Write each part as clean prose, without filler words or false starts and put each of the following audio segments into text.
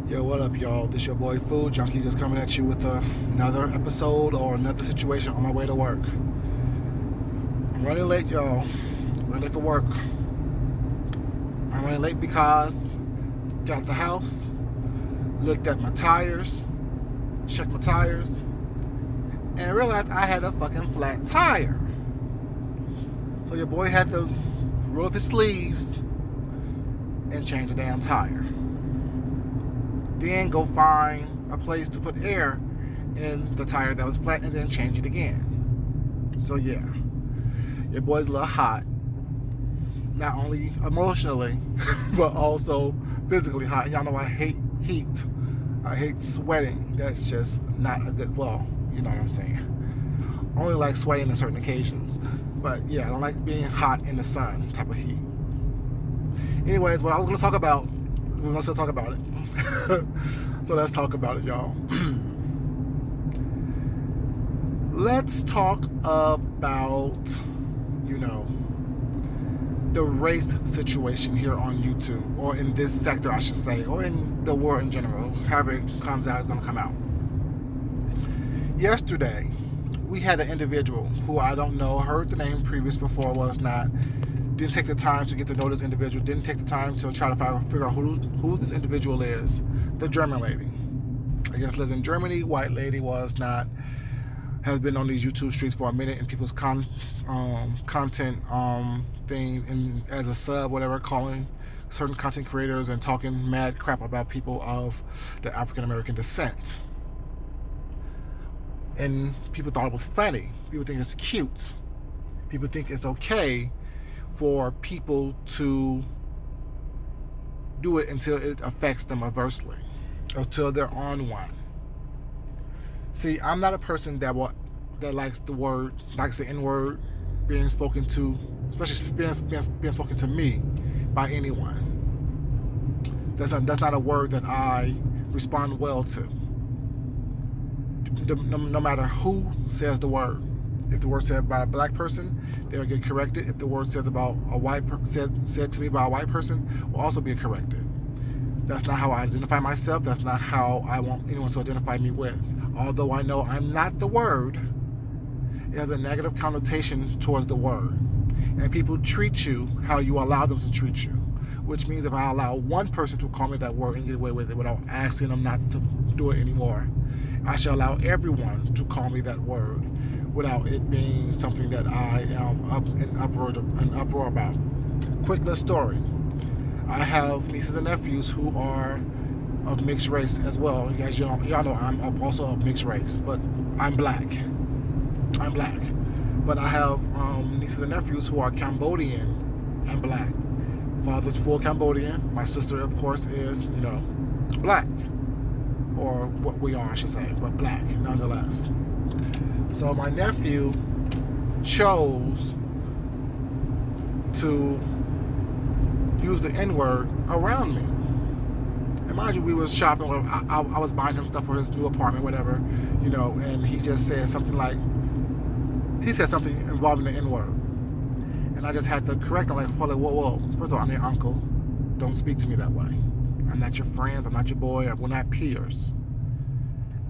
Yo, what up, y'all? This your boy Food Junkie just coming at you with another episode or another situation on my way to work. I'm running late, y'all. Running late for work. I'm running late because got out the house, looked at my tires, checked my tires, and realized I had a fucking flat tire. So your boy had to roll up his sleeves and change the damn tire. Then go find a place to put air in the tire that was flat and then change it again. So yeah, your boy's a little hot. Not only emotionally, but also physically hot. Y'all know I hate heat. I hate sweating. That's just not a good, well, you know what I'm saying. Only like sweating on certain occasions. But yeah, I don't like being hot in the sun type of heat. Anyways, what I was going to talk about, we're going to still talk about it. So let's talk about it, y'all. Let's talk about, the race situation here on YouTube, or in this sector, I should say, or in the world in general. However it comes out, it's going to come out. Yesterday, we had an individual who I don't know, heard the name previous before, was not, didn't take the time to get to know this individual, didn't take the time to try to figure out who this individual is. The German lady. I guess lives in Germany, white lady, was not, has been on these YouTube streets for a minute in people's content things, and as a sub, whatever, calling certain content creators and talking mad crap about people of the African American descent. And people thought it was funny. People think it's cute. People think it's okay for people to do it until it affects them adversely, until they're on one. See, I'm not a person that likes the N-word being spoken to, especially being spoken to me by anyone. That's not a word that I respond well to. No matter who says the word. If the word said by a black person, they'll get corrected. If the word says about a white said to me by a white person, will also be corrected. That's not how I identify myself. That's not how I want anyone to identify me with. Although I know I'm not the word, it has a negative connotation towards the word. And people treat you how you allow them to treat you. Which means if I allow one person to call me that word and get away with it without asking them not to do it anymore, I shall allow everyone to call me that word without it being something that I am in uproar about. Quick little story. I have nieces and nephews who are of mixed race as well. You guys, y'all know I'm also of mixed race, but I'm black. But I have nieces and nephews who are Cambodian and black. Father's full Cambodian. My sister, of course, is, black. Or what we are, I should say, but black, nonetheless. So my nephew chose to use the N-word around me. And mind you, we was shopping, or I was buying him stuff for his new apartment, whatever, and he just said something involving the N-word. And I just had to correct him, whoa. First of all, I'm your uncle. Don't speak to me that way. I'm not your friends, I'm not your boy, we're not peers.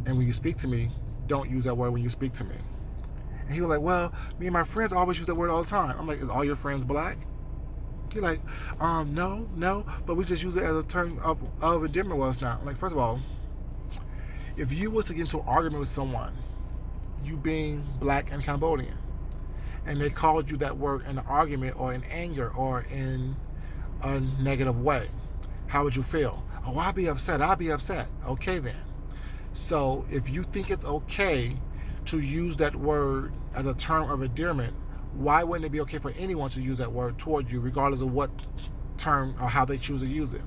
And when you speak to me, don't use that word when you speak to me. And he was like, well, me and my friends always use that word all the time. I'm like, is all your friends black? He's like, no, but we just use it as a term of endearment. Well, it's not. I'm like, first of all, if you was to get into an argument with someone, you being black and Cambodian, and they called you that word in an argument or in anger or in a negative way, how would you feel? Oh, I'll be upset. Okay, then. So if you think it's okay to use that word as a term of endearment, why wouldn't it be okay for anyone to use that word toward you, regardless of what term or how they choose to use it?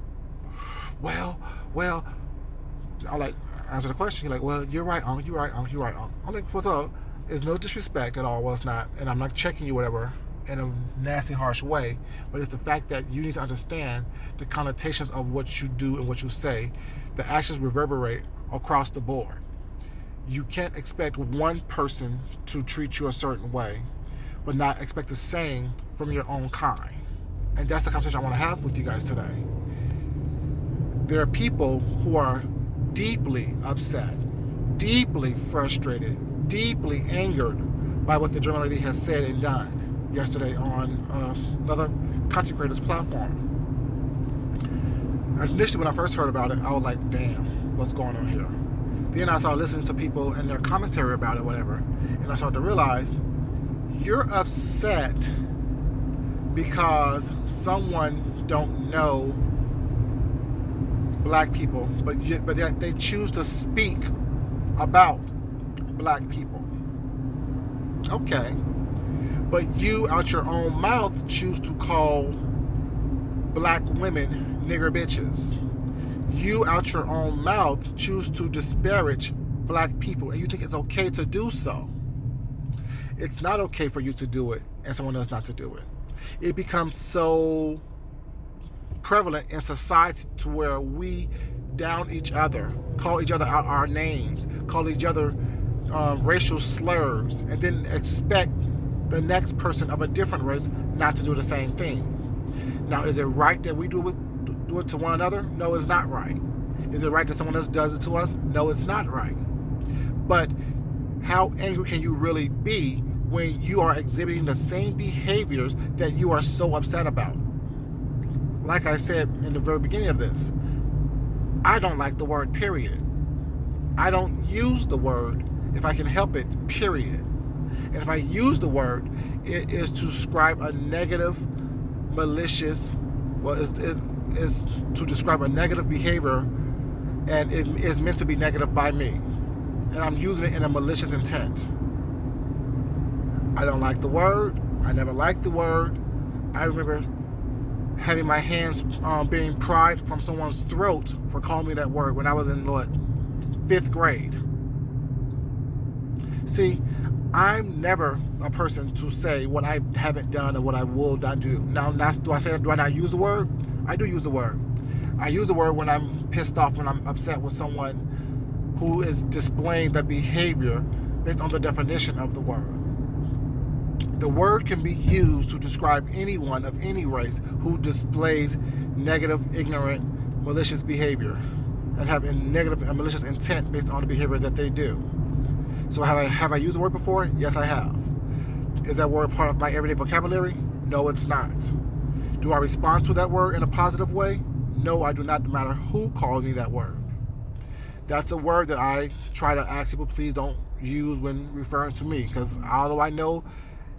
Well, I'm like, answer the question. He's like, well, you're right, Unc. I'm like, first of all, it's no disrespect at all. Well, it's not. And I'm not checking you, whatever, in a nasty, harsh way. But it's the fact that you need to understand the connotations of what you do and what you say. The actions reverberate across the board. You can't expect one person to treat you a certain way, but not expect the same from your own kind. And that's the conversation I want to have with you guys today. There are people who are deeply upset, deeply frustrated, deeply angered by what the German lady has said and done yesterday on another content creator's platform. Initially, when I first heard about it, I was like, damn, what's going on here? Then I started listening to people and their commentary about it, whatever, and I started to realize you're upset because someone don't know black people, but they choose to speak about black people. Okay, but you out your own mouth choose to call black women nigger bitches. You out your own mouth choose to disparage black people, and you think it's okay to do so. It's not okay for you to do it and someone else not to do it. It becomes so prevalent in society to where we down each other, call each other out our names, call each other racial slurs, and then expect the next person of a different race not to do the same thing. Now, is it right that we do it to one another? No, it's not right. Is it right that someone else does it to us? No, it's not right. But how angry can you really be when you are exhibiting the same behaviors that you are so upset about? Like I said in the very beginning of this, I don't like the word period. I don't use the word if I can help it, period. And if I use the word, it is to describe a negative, malicious, is to describe a negative behavior, and it is meant to be negative by me. And I'm using it in a malicious intent. I don't like the word. I never liked the word. I remember having my hands being pried from someone's throat for calling me that word when I was in, 5th grade. See, I'm never a person to say what I haven't done or what I will not do. Now, do I not use the word? I do use the word. I use the word when I'm pissed off, when I'm upset with someone who is displaying the behavior based on the definition of the word. The word can be used to describe anyone of any race who displays negative, ignorant, malicious behavior and have a negative and malicious intent based on the behavior that they do. So have I used the word before? Yes, I have. Is that word part of my everyday vocabulary? No, it's not. Do I respond to that word in a positive way? No, I do not, no matter who calls me that word. That's a word that I try to ask people, please don't use when referring to me, because although I know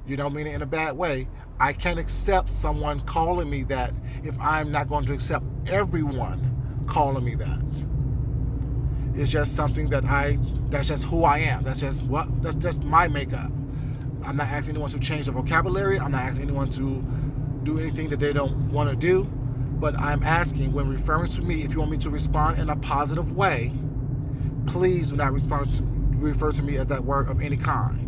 you don't mean it in a bad way, I can't accept someone calling me that if I'm not going to accept everyone calling me that. It's just something that's just who I am. That's just my makeup. I'm not asking anyone to change the vocabulary. I'm not asking anyone to do anything that they don't want to do. But I'm asking, when referring to me, if you want me to respond in a positive way, please do not refer to me as that word of any kind.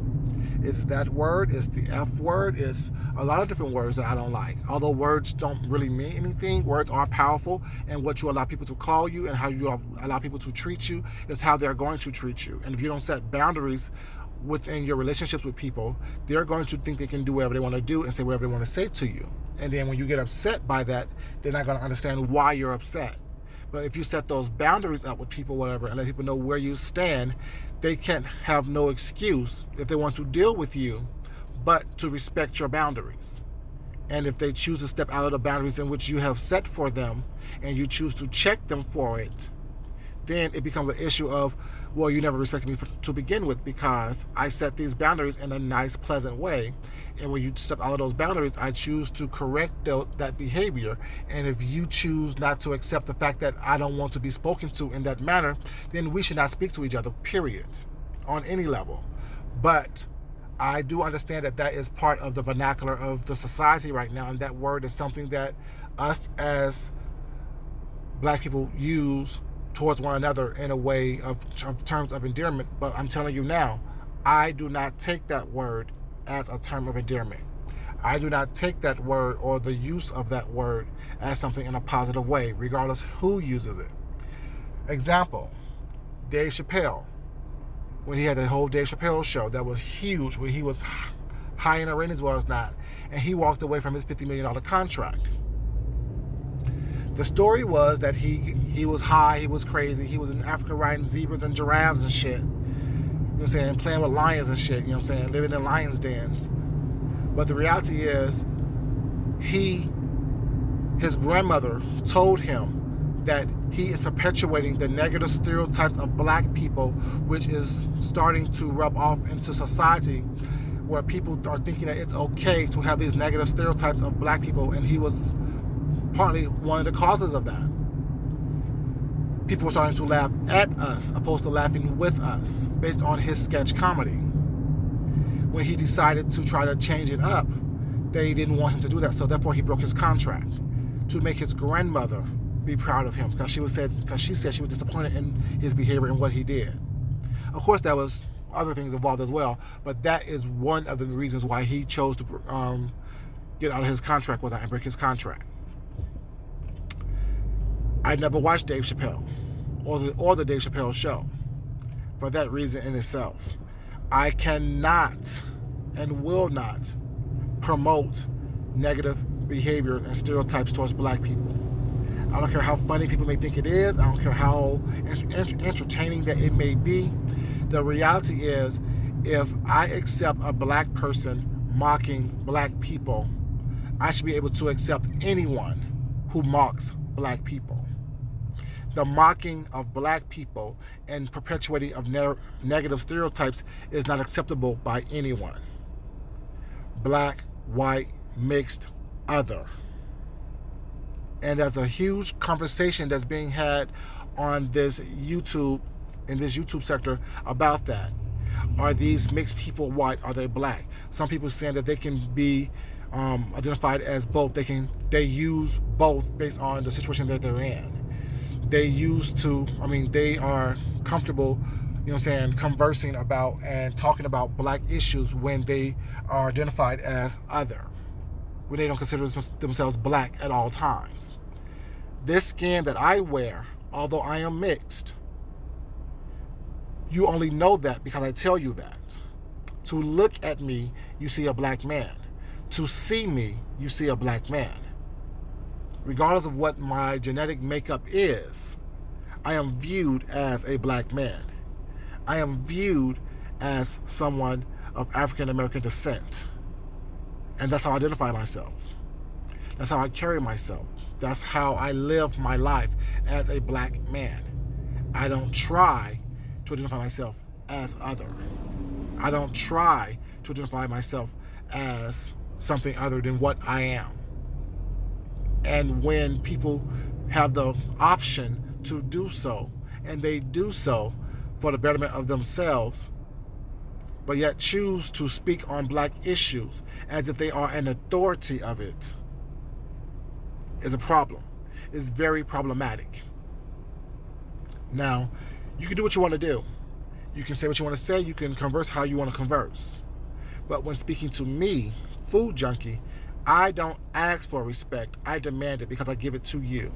It's that word, it's the F word, it's a lot of different words that I don't like. Although words don't really mean anything, words are powerful, and what you allow people to call you and how you allow people to treat you is how they're going to treat you. And if you don't set boundaries within your relationships with people, they're going to think they can do whatever they want to do and say whatever they want to say to you. And then when you get upset by that, they're not going to understand why you're upset. But if you set those boundaries up with people, whatever, and let people know where you stand, they can't have no excuse if they want to deal with you, but to respect your boundaries. And if they choose to step out of the boundaries in which you have set for them, and you choose to check them for it, then it becomes an issue of, well, you never respected me to begin with, because I set these boundaries in a nice, pleasant way. And when you step out of those boundaries, I choose to correct that behavior. And if you choose not to accept the fact that I don't want to be spoken to in that manner, then we should not speak to each other, period, on any level. But I do understand that is part of the vernacular of the society right now, and that word is something that us as black people use towards one another in a way of terms of endearment. But I'm telling you now, I do not take that word as a term of endearment. I do not take that word or the use of that word as something in a positive way, regardless who uses it. Example, Dave Chappelle. When he had the whole Dave Chappelle show that was huge, where he was high in the ratings, was not, and he walked away from his $50 million contract. The story was that he was high, he was crazy, he was in Africa riding zebras and giraffes and shit. You know what I'm saying? Playing with lions and shit, you know what I'm saying? Living in lions' dens. But the reality is, his grandmother told him that he is perpetuating the negative stereotypes of black people, which is starting to rub off into society, where people are thinking that it's okay to have these negative stereotypes of black people, and he was partly one of the causes of that. People were starting to laugh at us opposed to laughing with us based on his sketch comedy. When he decided to try to change it up, they didn't want him to do that, so therefore he broke his contract to make his grandmother be proud of him, because she said she was disappointed in his behavior and what he did. Of course, there was other things involved as well, but that is one of the reasons why he chose to get out of his contract with that and break his contract. I never watched Dave Chappelle or the Dave Chappelle show for that reason in itself. I cannot and will not promote negative behavior and stereotypes towards black people. I don't care how funny people may think it is. I don't care how entertaining that it may be. The reality is, if I accept a black person mocking black people, I should be able to accept anyone who mocks black people. The mocking of black people and perpetuating of negative stereotypes is not acceptable by anyone. Black, white, mixed, other. And there's a huge conversation that's being had on this YouTube, in this YouTube sector, about that. Are these mixed people white? Are they black? Some people saying that they can be identified as both. They use both based on the situation that they're in. They are comfortable, you know what I'm saying, conversing about and talking about black issues when they are identified as other, when they don't consider themselves black at all times. This skin that I wear, although I am mixed, you only know that because I tell you that. To look at me, you see a black man. To see me, you see a black man. Regardless of what my genetic makeup is, I am viewed as a black man. I am viewed as someone of African American descent. And that's how I identify myself. That's how I carry myself. That's how I live my life as a black man. I don't try to identify myself as other. I don't try to identify myself as something other than what I am. And when people have the option to do so, and they do so for the betterment of themselves, but yet choose to speak on black issues as if they are an authority of it, is a problem. It's very problematic. Now, you can do what you want to do. You can say what you want to say. You can converse how you want to converse. But when speaking to me, Food Junkie, I don't ask for respect. I demand it because I give it to you.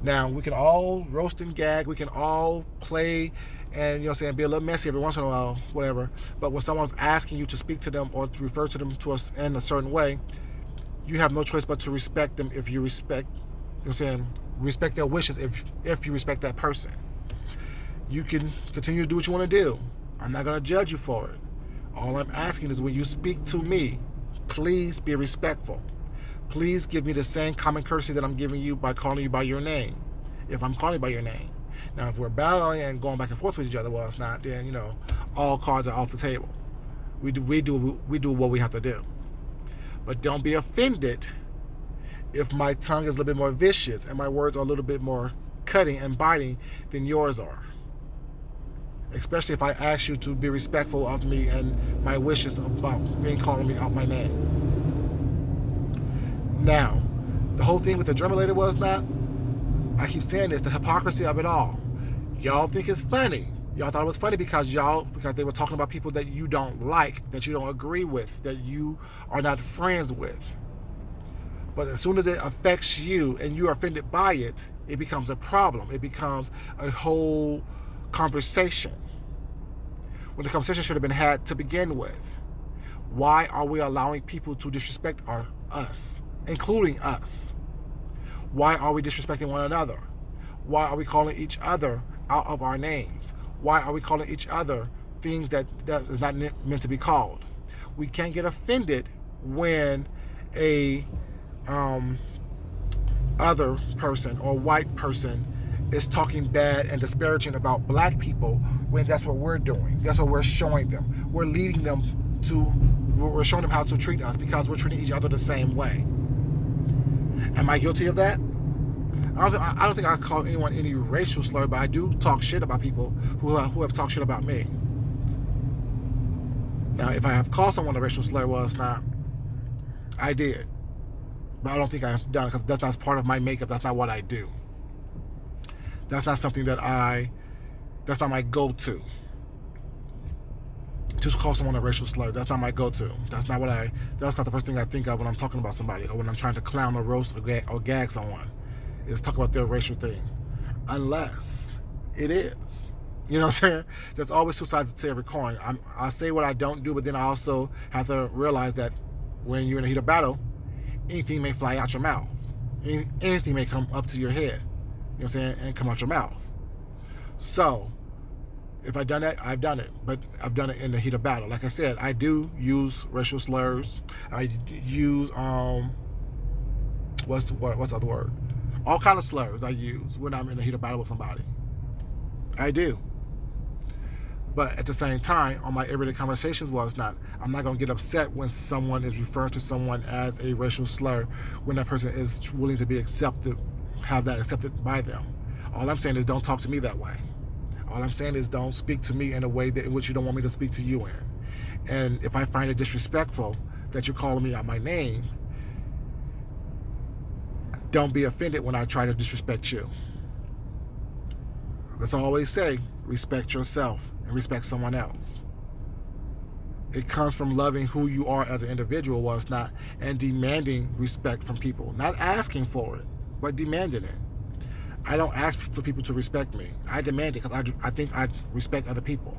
Now, we can all roast and gag. We can all play and, you know what I'm saying, be a little messy every once in a while, whatever. But when someone's asking you to speak to them or to refer to them to us in a certain way, you have no choice but to respect them if you respect, you know what I'm saying, respect their wishes if you respect that person. You can continue to do what you want to do. I'm not going to judge you for it. All I'm asking is when you speak to me, please be respectful. Please give me the same common courtesy that I'm giving you by calling you by your name, if I'm calling you by your name. Now, if we're battling and going back and forth with each other, well, it's not, then, you know, all cards are off the table. We do what we have to do. But don't be offended if my tongue is a little bit more vicious and my words are a little bit more cutting and biting than yours are. Especially if I ask you to be respectful of me and my wishes about calling me out my name. Now, the whole thing with the drummer lady was not, I keep saying this, the hypocrisy of it all. Y'all think it's funny. Y'all thought it was funny because they were talking about people that you don't like, that you don't agree with, that you are not friends with. But as soon as it affects you and you are offended by it, it becomes a problem. It becomes a whole conversation, when the conversation should have been had to begin with. Why are we allowing people to disrespect us, including us? Why are we disrespecting one another? Why are we calling each other out of our names? Why are we calling each other things that is not meant to be called? We can't get offended when a other person or white person is talking bad and disparaging about black people, when that's what we're doing. That's what we're showing them. We're leading them to, we're showing them how to treat us because we're treating each other the same way. Am I guilty of that? I don't think I call anyone any racial slur, but I do talk shit about people who have talked shit about me. Now, if I have called someone a racial slur, well, it's not. I did. But I don't think I've done it because that's not part of my makeup. That's not what I do. That's not something that that's not my go-to. To call someone a racial slur, that's not my go-to. That's not the first thing I think of when I'm talking about somebody or when I'm trying to clown or roast or gag someone, is talk about their racial thing. Unless it is. You know what I'm saying? There's always two sides to every coin. I say what I don't do, but then I also have to realize that when you're in the heat of battle, anything may fly out your mouth. Anything may come up to your head. You know what I'm saying? And come out your mouth. So, if I've done that, I've done it. But I've done it in the heat of battle. Like I said, I do use racial slurs. I use, what's the other word? All kind of slurs I use when I'm in the heat of battle with somebody. I do. But at the same time, on my everyday conversations, I'm not going to get upset when someone is referring to someone as a racial slur when that person is willing to be accepted, have that accepted by them. All I'm saying is don't talk to me that way. All I'm saying is don't speak to me in a way in which you don't want me to speak to you in. And if I find it disrespectful that you're calling me out my name, don't be offended when I try to disrespect you. That's all I always say. Respect yourself and respect someone else. It comes from loving who you are as an individual, and demanding respect from people. Not asking for it, but demanding it. I don't ask for people to respect me. I demand it because I think I respect other people.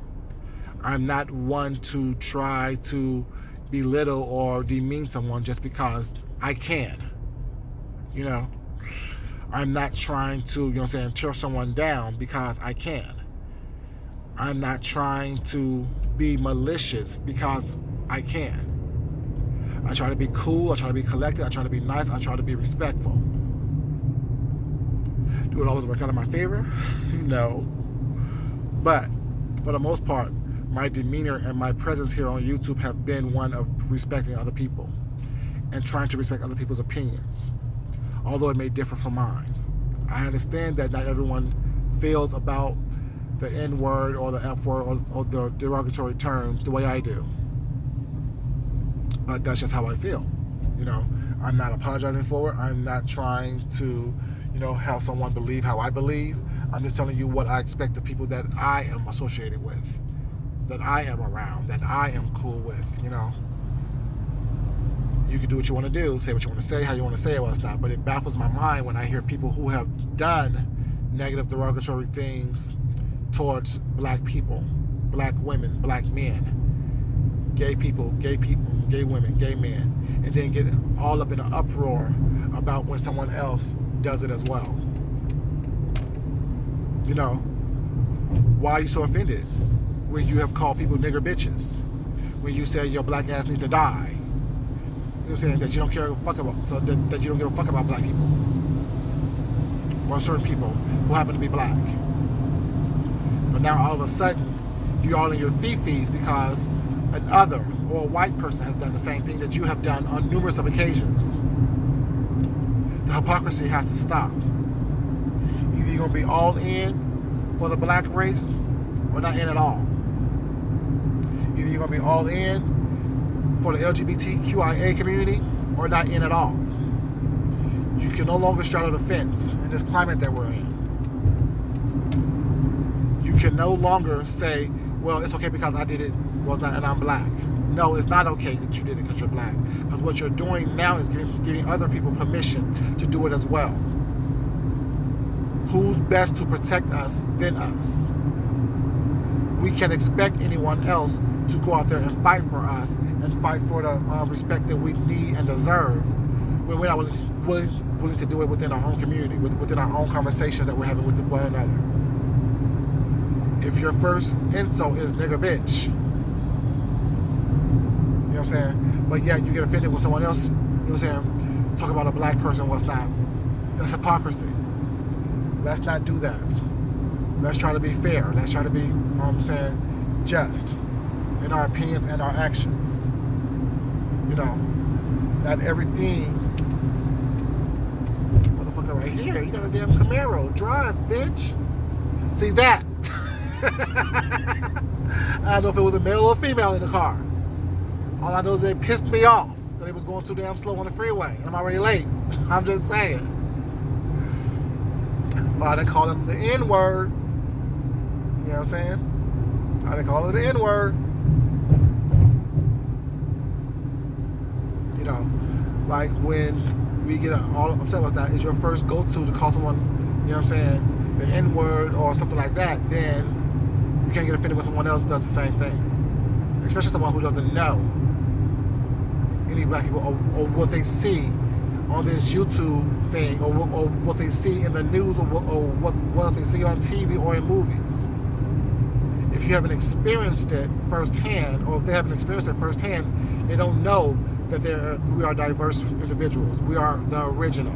I'm not one to try to belittle or demean someone just because I can. You know? I'm not trying to, tear someone down because I can. I'm not trying to be malicious because I can. I try to be cool, I try to be collected, I try to be nice, I try to be respectful. Do it always work out in my favor? No. But for the most part, my demeanor and my presence here on YouTube have been one of respecting other people and trying to respect other people's opinions, although it may differ from mine. I understand that not everyone feels about the N-word or the F-word or the derogatory terms the way I do. But that's just how I feel. I'm not apologizing for it. I'm not trying to, have someone believe how I believe. I'm just telling you what I expect the people that I am associated with, that I am around, that I am cool with, You can do what you want to do, say what you want to say, how you want to say it, what's not. But it baffles my mind when I hear people who have done negative, derogatory things towards black people, black women, black men, gay people, gay women, gay men, and then get all up in an uproar about when someone else does it as well. Why are you so offended when you have called people nigger bitches? When you say your black ass needs to die? You're saying that you don't care that you don't give a fuck about black people or certain people who happen to be black. But now all of a sudden you're all in your fifis because an other or a white person has done the same thing that you have done on numerous of occasions. The hypocrisy has to stop. Either you're going to be all in for the black race or not in at all. Either you're going to be all in for the LGBTQIA community or not in at all. You can no longer straddle the fence in this climate that we're in. You can no longer say, well, it's okay because I did it and I'm black. No, it's not okay that you did it because you're black. Because what you're doing now is giving other people permission to do it as well. Who's best to protect us than us? We can expect anyone else to go out there and fight for us and fight for the respect that we need and deserve. when we're not willing to do it within our own community, within our own conversations that we're having with one another. If your first insult is nigger bitch, you know what I'm saying? But yet you get offended when someone else, you know what I'm saying, talk about a black person, what's not. That's hypocrisy. Let's not do that. Let's try to be fair. Let's try to be, you know what I'm saying, just in our opinions and our actions. You know, not everything. Motherfucker right here, you got a damn Camaro. Drive, bitch. See that? I don't know if it was a male or a female in the car. All I know is they pissed me off that they was going too damn slow on the freeway, and I'm already late. I'm just saying. But I didn't call them the N-word. You know what I'm saying? I didn't call it the N-word. You know, like when we get all upset with that, is your first go-to to call someone, you know what I'm saying, the N-word or something like that, then you can't get offended when someone else does the same thing. Especially someone who doesn't know any black people or what they see on this YouTube thing or what they see in the news or what they see on TV or in movies. If you haven't experienced it firsthand, or if they haven't experienced it firsthand, they don't know that we are diverse individuals. We are the original.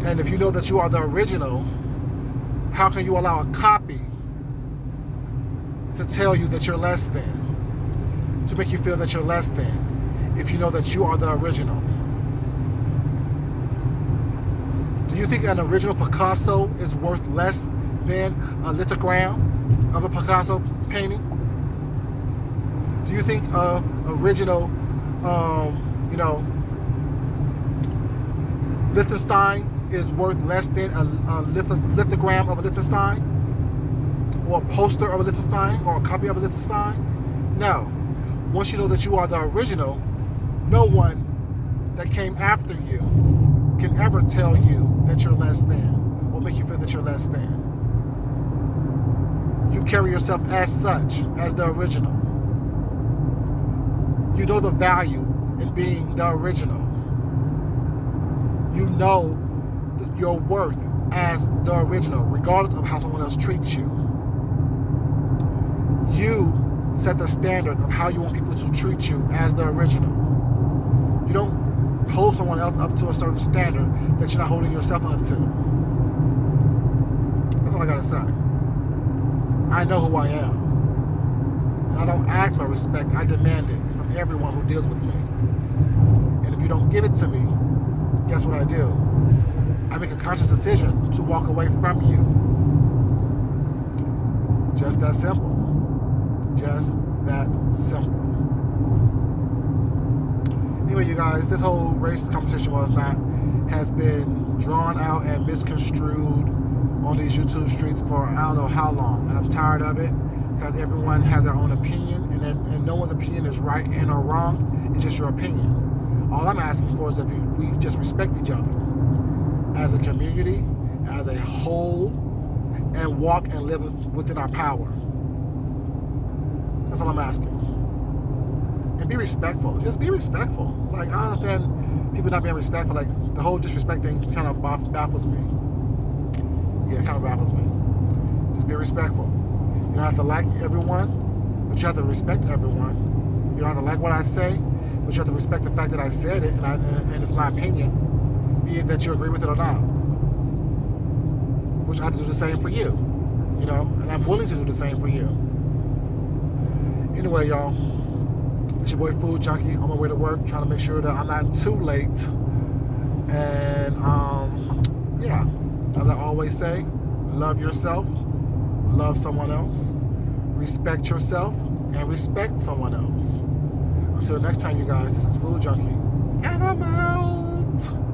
And if you know that you are the original, how can you allow a copy to tell you that you're less than? To make you feel that you're less than, if you know that you are the original? Do you think an original Picasso is worth less than a lithogram of a Picasso painting? Do you think original, Liechtenstein is worth less than a lithogram of a Liechtenstein? Or a poster of a Liechtenstein? Or a copy of a Liechtenstein? No. Once you know that you are the original, no one that came after you can ever tell you that you're less than or make you feel that you're less than. You carry yourself as such, as the original. You know the value in being the original. You know your worth as the original, regardless of how someone else treats you. You set the standard of how you want people to treat you as the original. You don't hold someone else up to a certain standard that you're not holding yourself up to. That's all I gotta say. I know who I am. And I don't ask for respect, I demand it from everyone who deals with me. And if you don't give it to me, guess what I do? I make a conscious decision to walk away from you. Just that simple. Just that simple. Anyway, you guys, this whole race conversation has been drawn out and misconstrued on these YouTube streets for I don't know how long, and I'm tired of it because everyone has their own opinion, and no one's opinion is right and or wrong. It's just your opinion. All I'm asking for is that we just respect each other as a community, as a whole, and walk and live within our power. That's all I'm asking. And be respectful. Just be respectful. Like, I understand people not being respectful. Like, the whole disrespect thing kind of baffles me. Yeah, it kind of baffles me. Just be respectful. You don't have to like everyone, but you have to respect everyone. You don't have to like what I say, but you have to respect the fact that I said it, and it's my opinion, be it that you agree with it or not. Which I have to do the same for you. You know, and I'm willing to do the same for you. Anyway, y'all, it's your boy Food Junkie on my way to work, trying to make sure that I'm not too late. And yeah, as I always say, love yourself, love someone else, respect yourself, and respect someone else. Until next time, you guys, this is Food Junkie, and I'm out.